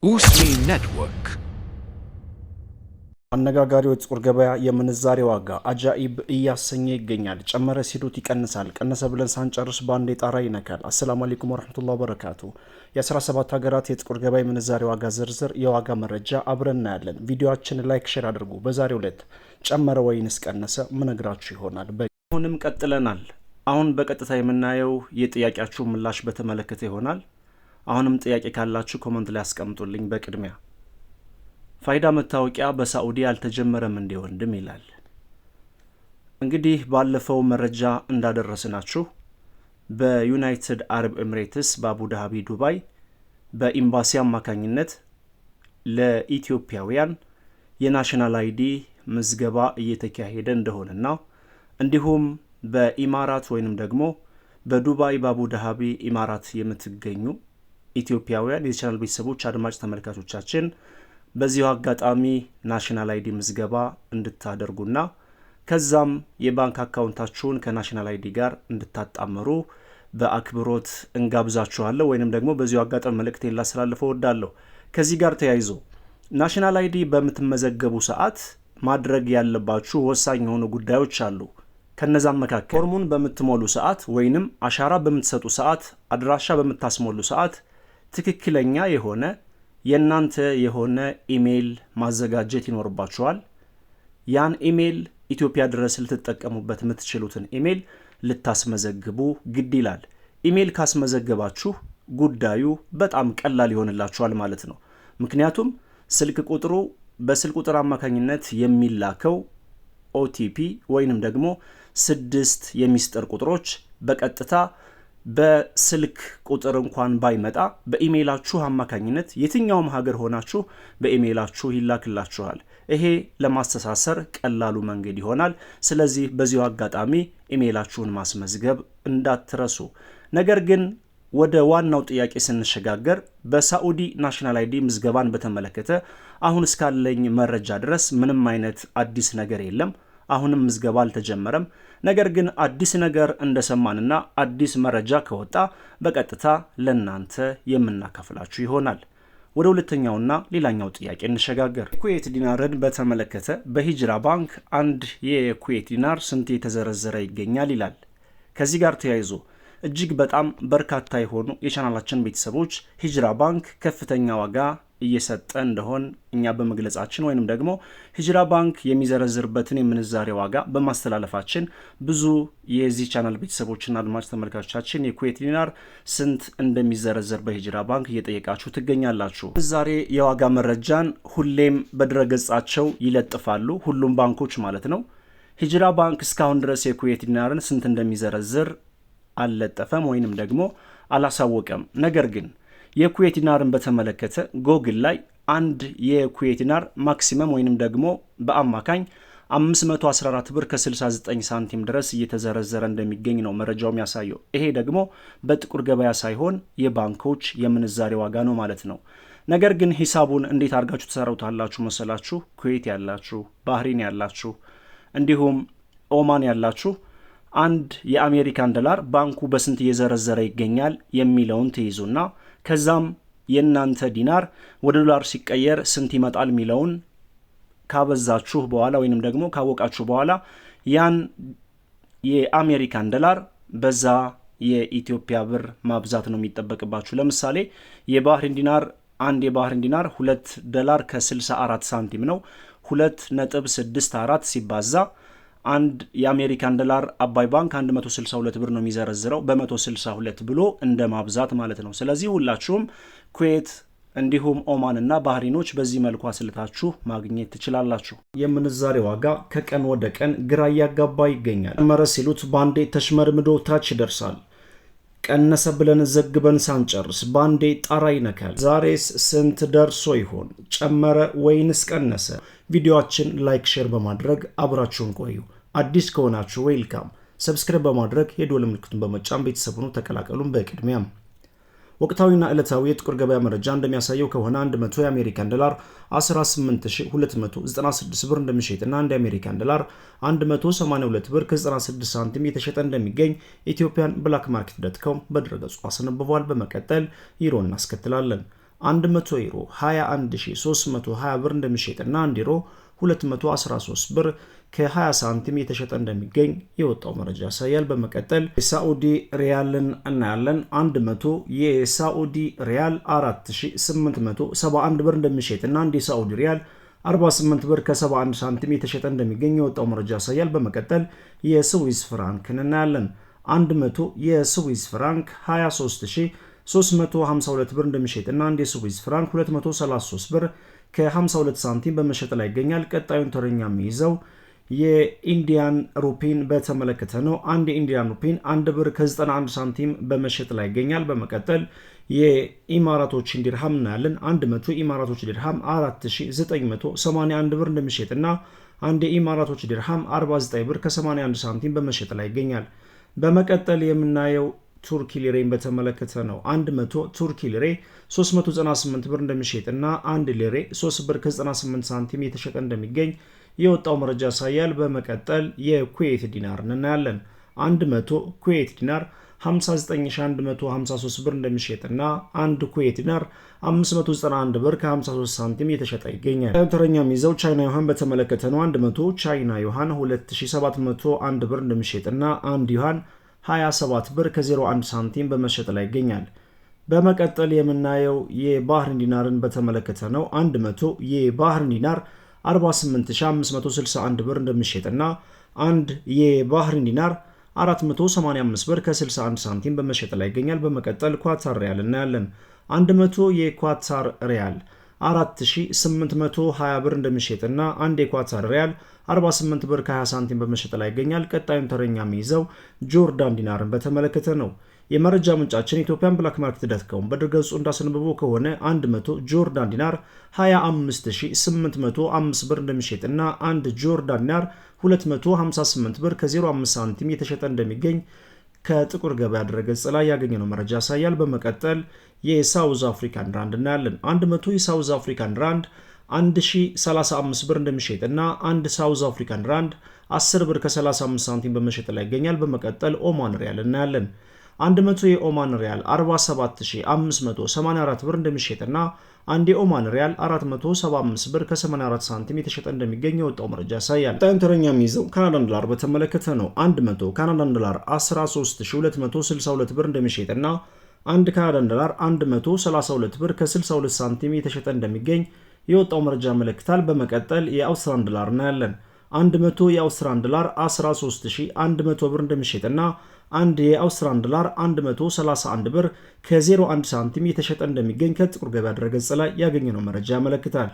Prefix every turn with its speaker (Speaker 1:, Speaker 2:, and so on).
Speaker 1: Usmi Network
Speaker 2: አነጋጋሪው የጥቁር ገበያ የምንዛሬ ዋጋ አጃኢብ እያሰኘ ይገኛል። ጨመረ ሲሉት ይቀንሳል፣ ቀነሰ ብለን ሳንጨርስ በአንዴ ጣራ ይነካል። አሰላሙ አለይኩም ወራህመቱላሂ ወበረካቱ። የ17 ሀገራት የጥቁር ገበያ የምንዛሬ ዋጋ ዝርዝር የዋጋ መረጃ አብረን እናያለን። ቪዲዮአችን ላይክ፣ ሼር አድርጉ። በዛሬው ዕለት ጨመረ ወይንስ ቀነሰ ምነግራችሁ ይሆናል። አሁንም ቀጥለናል። አሁን በቀጥታ የምናየው የጥያቄያችሁ ምላሽ በተመለከተ ይሆናል። አሁንም ጥያቄ ካላችሁ ኮሜንት ላይ አስቀምጡልኝ። በቅድሚያ ፋይዳ መታወቂያ በሳዑዲ አልተጀመረም እንዴ ወንድም ይላል። እንግዲህ ባለፈው መረጃ እንዳደረስናችሁ በዩናይትድ አረብ ኤምሬትስ በአቡዳቢ ዱባይ በኤምባሲ አማካኝነት ለኢትዮጵያውያን የናሽናል አይዲ ምዝገባ እየተካሄደ እንደሆነና እንዲሁም በኢማራት ወይንም ደግሞ በዱባይ በአቡዳቢ ኢማራት የምትገኙ ኢትዮጵያውያን የቻናል ቤተሰቦች አድማጭ ተመልካቾቻችን በዚሁ አጋጣሚ ናሽናል አይዲ ምዝገባ እንድታደርጉና ከዛም የባንክ አካውንታችሁን ከናሽናል አይዲ ጋር እንድታጣመሩ በአክብሮት እንጋብዛችኋለሁ። ወይንም ደግሞ በዚሁ አጋጣሚ መልእክቴን ላስተላልፈው እወዳለሁ። ከዚህ ጋር ተያይዞ ናሽናል አይዲ በምትመዘገቡ ሰዓት ማድረግ ያለባችሁ ወሳኝ የሆኑ ጉዳዮች አሉ። ከነዛም መካከል ፎርሙን በምትሞሉ ሰዓት ወይንም አሻራ በምትሰጡ ሰዓት፣ አድራሻ በምታስሞሉ ሰዓት ትክክለኛ የሆነ የእናንተ የሆነ ኢሜይል ማዘጋጀት ይኖርባችኋል። ያን ኢሜይል ኢትዮጵያ ድረስ ልትጠቀሙበት የምትችሉትን ኢሜይል ልታስመዘግቡ ግድ ይላል። ኢሜይል ካስመዘገባችሁ ጉዳዩ በጣም ቀላል ይሆንላችኋል ማለት ነው። ምክንያቱም ስልክ ቁጥሩ በስልክ ቁጥር አማካኝነት የሚላከው ኦቲፒ ወይንም ደግሞ 6 የሚስጥር ቁጥሮች በቀጥታ በስልክ ቁጥር እንኳን ባይመጣ በኢሜይላችሁ አማካኝነት የትኛውም ሀገር ሆናችሁ በኢሜይላችሁ ይላክላችኋል። ይሄ ለማስተሳሰር ቀላሉ መንገድ ይሆናል። ስለዚህ በዚሁ አጋጣሚ ኢሜይላችሁን ማስመዝገብ እንዳትረሱ። ነገር ግን ወደ ዋናው ጥያቄ ስንሸጋገር በሳዑዲ ናሽናል አይዲ ምዝገባን በተመለከተ አሁን እስካለኝ መረጃ ድረስ ምንም አይነት አዲስ ነገር የለም። አሁንም ምዝገባ አልተጀመረም። ነገር ግን አዲስ ነገር እንደሰማንና አዲስ መረጃ ከወጣ በቀጥታ ለናንተ የምናከፍላችሁ ይሆናል። ወደ ሁለተኛውና ሌላኛው ጥያቄ እንሸጋገር። የኩዌት ዲናርን በተመለከተ በሂጅራ ባንክ አንድ የኩዌት ዲናር ስንት የተዘረዘረ ይገኛል ይላል። ከዚህ ጋር ተያይዞ እጅግ በጣም በርካታ የሆኑ የቻናላችን ቤተሰቦች ሂጅራ ባንክ ከፍተኛ ዋጋ እየሰጠ እንደሆን እኛ በመግለጻችን ወይንም ደግሞ ሂጅራ ባንክ የሚዘረዝርበትን የምንዛሬ ዋጋ በማስተላለፋችን ብዙ የዚህ ቻናል ቤተሰቦችና አድማጭ ተመልካቾቻችን የኩዌት ዲናር ስንት እንደሚዘረዘር በሂጅራ ባንክ እየጠየቃችሁ ትገኛላችሁ። ምንዛሬ የዋጋ መረጃን ሁሌም በድረገጻቸው ይለጥፋሉ፣ ሁሉም ባንኮች ማለት ነው። ሂጅራ ባንክ እስካሁን ድረስ የኩዌት ዲናርን ስንት እንደሚዘረዝር አልለጠፈም ወይንም ደግሞ አላሳወቀም። ነገር ግን የኩዌት ዲናርን በተመለከተ ጎግል ላይ አንድ የኩዌት ዲናር ማክሲመም ወይንም ደግሞ በአማካኝ 514 ብር ከ69 ሳንቲም ድረስ እየተዘረዘረ እንደሚገኝ ነው መረጃው የሚያሳየው። ይሄ ደግሞ በጥቁር ገበያ ሳይሆን የባንኮች የምንዛሬ ዋጋ ነው ማለት ነው። ነገር ግን ሂሳቡን እንዴት አድርጋችሁ ትሰሩታላችሁ መሰላችሁ? ኩዌት ያላችሁ፣ ባህሪን ያላችሁ እንዲሁም ኦማን ያላችሁ አንድ የአሜሪካን ዶላር ባንኩ በስንት እየዘረዘረ ይገኛል የሚለውን ትይዙና ከዛም የእናንተ ዲናር ወደ ዶላር ሲቀየር ስንት ይመጣል የሚለውን ካበዛችሁ በኋላ ወይንም ደግሞ ካወቃችሁ በኋላ ያን የአሜሪካን ዶላር በዛ የኢትዮጵያ ብር ማብዛት ነው የሚጠበቅባችሁ። ለምሳሌ የባህሪን ዲናር አንድ የባህሪን ዲናር 2 ዶላር ከ64 ሳንቲም ነው። 2.64 ሲባዛ አንድ የአሜሪካን ዶላር አባይ ባንክ 162 ብር ነው የሚዘረዝረው። በ162 ብሎ እንደ ማብዛት ማለት ነው። ስለዚህ ሁላችሁም ኩዌት እንዲሁም ኦማንና ባህሪኖች በዚህ መልኩ አስልታችሁ ማግኘት ትችላላችሁ። የምንዛሬ ዋጋ ከቀን ወደ ቀን ግራ እያጋባ ይገኛል። ጨመረ ሲሉት ባንዴ ተሽመርምዶ ታች ይደርሳል። ቀነሰ ብለን ዘግበን ሳንጨርስ ባንዴ ጣራ ይነካል። ዛሬስ ስንት ደርሶ ይሆን? ጨመረ ወይንስ ቀነሰ? ቪዲዮአችን ላይክ፣ ሼር በማድረግ አብራችሁን ቆዩ። አዲስ ከሆናችሁ ዌልካም፣ ሰብስክራይብ በማድረግ የደወል ምልክቱን በመጫን ቤተሰቡን ተቀላቀሉን። በቅድሚያም ወቅታዊና ዕለታዊ የጥቁር ገበያ መረጃ እንደሚያሳየው ከሆነ 100 የአሜሪካን ዶላር 18296 ብር እንደሚሸጥና አንድ የአሜሪካን ዶላር 182 ብር ከ96 ሳንቲም የተሸጠ እንደሚገኝ ኢትዮጵያን ብላክ ማርኬት.com በድረገጹ አስነብቧል። በመቀጠል ዩሮ እናስከትላለን። 100 ዩሮ 21320 ብር እንደሚሸጥና 1 ዩሮ 213 ብር ከ20 ሳንቲም የተሸጠ እንደሚገኝ የወጣው መረጃ ያሳያል። በመቀጠል የሳዑዲ ሪያልን እናያለን። 100 የሳዑዲ ሪያል 4871 ብር እንደሚሸጥና 1 የሳዑዲ ሪያል 48 ብር ከ71 ሳንቲም የተሸጠ እንደሚገኝ የወጣው መረጃ ያሳያል። በመቀጠል የስዊስ ፍራንክን እናያለን። 100 የስዊስ ፍራንክ 23352 ብር እንደሚሸጥና 1 የስዊስ ፍራንክ 233 ብር ከ52 ሳንቲም በመሸጥ ላይ ይገኛል። ቀጣዩን ተረኛ የሚይዘው የኢንዲያን ሩፒን በተመለከተ ነው። አንድ የኢንዲያን ሩፒን 1 ብር ከ91 ሳንቲም በመሸጥ ላይ ይገኛል። በመቀጠል የኢማራቶችን ዲርሃም እናያለን። 100 ኢማራቶች ዲርሃም 4981 ብር እንደሚሸጥና አንድ የኢማራቶች ዲርሃም 49 ብር ከ81 ሳንቲም በመሸጥ ላይ ይገኛል። በመቀጠል የምናየው ቱርኪ ሊሬን በተመለከተ ነው። 100 ቱርኪ ሊሬ 398 ብር እንደሚሸጥና 1 ሊሬ 3 ብር ከ98 ሳንቲም የተሸጠ እንደሚገኝ የወጣው መረጃ ያሳያል። በመቀጠል የኩዌት ዲናር እናያለን። 100 ኩዌት ዲናር 59153 ብር እንደሚሸጥና 1 ኩዌት ዲናር 591 ብር ከ53 ሳንቲም የተሸጠ ይገኛል። ተረኛ የሚይዘው ቻይና ዩሃን በተመለከተ ነው። 100 ቻይና ዩሃን 2701 ብር እንደሚሸጥና 1 ዩሃን 27 ብር ከ01 ሳንቲም በመሸጥ ላይ ይገኛል። በመቀጠል የምናየው የባህሪን ዲናርን በተመለከተ ነው። 100 የባህሪን ዲናር 48561 ብር እንደሚሸጥና 1 የባህሪን ዲናር 485 ብር ከ61 ሳንቲም በመሸጥ ላይ ይገኛል። በመቀጠል ኳታር ሪያል እናያለን። 100 የኳታር ሪያል 4820 ብር እንደሚሸጥና 1 የኳታር ሪያል 48 ብር ከ20 ሳንቲም በመሸጥ ላይ ይገኛል። ቀጣዩን ተረኛ የሚይዘው ጆርዳን ዲናርን በተመለከተ ነው። የመረጃ ምንጫችን ኢትዮጵያን ብላክ ማርኬት.com በድረገጹ እንዳስነበበው ከሆነ 100 ጆርዳን ዲናር 25805 ብር እንደሚሸጥና 1 ጆርዳን ዲናር 258 ብር ከ05 ሳንቲም የተሸጠ እንደሚገኝ ከጥቁር ገበያ ድረገጽ ላይ ያገኘነው መረጃ ያሳያል። በመቀጠል የሳውዝ አፍሪካን ራንድ እናያለን። 100 የሳውዝ አፍሪካን ራንድ 1035 ብር እንደሚሸጥና 1 ሳውዝ አፍሪካን ራንድ 10 ብር ከ35 ሳንቲም በመሸጥ ላይ ይገኛል። በመቀጠል ኦማን ሪያል እናያለን። 100 የኦማን ሪያል 47584 ብር እንደሚሸጥና 1 የኦማን ሪያል 475 ብር ከ84 ሳንቲም የተሸጠ እንደሚገኝ የወጣው መረጃ ያሳያል። ቀጣዩን ተረኛ የሚይዘው ካናዳን ዶላር በተመለከተ ነው። 100 ካናዳን ዶላር 13262 ብር እንደሚሸጥና 1 ካናዳን ዶላር 132 ብር ከ62 ሳንቲም የተሸጠ እንደሚገኝ የወጣው መረጃ ያመለክታል። በመቀጠል የአውስትራሊያን ዶላር እናያለን። 100 የአውስትራሊያን ዶላር 13100 ብር እንደሚሸጥና 1 የአውስትራሊያን ዶላር 131 ብር ከ01 ሳንቲም የተሸጠ እንደሚገኝ ከጥቁር ገበያ ድረገጽ ላይ ያገኘነው መረጃ ያመለክታል።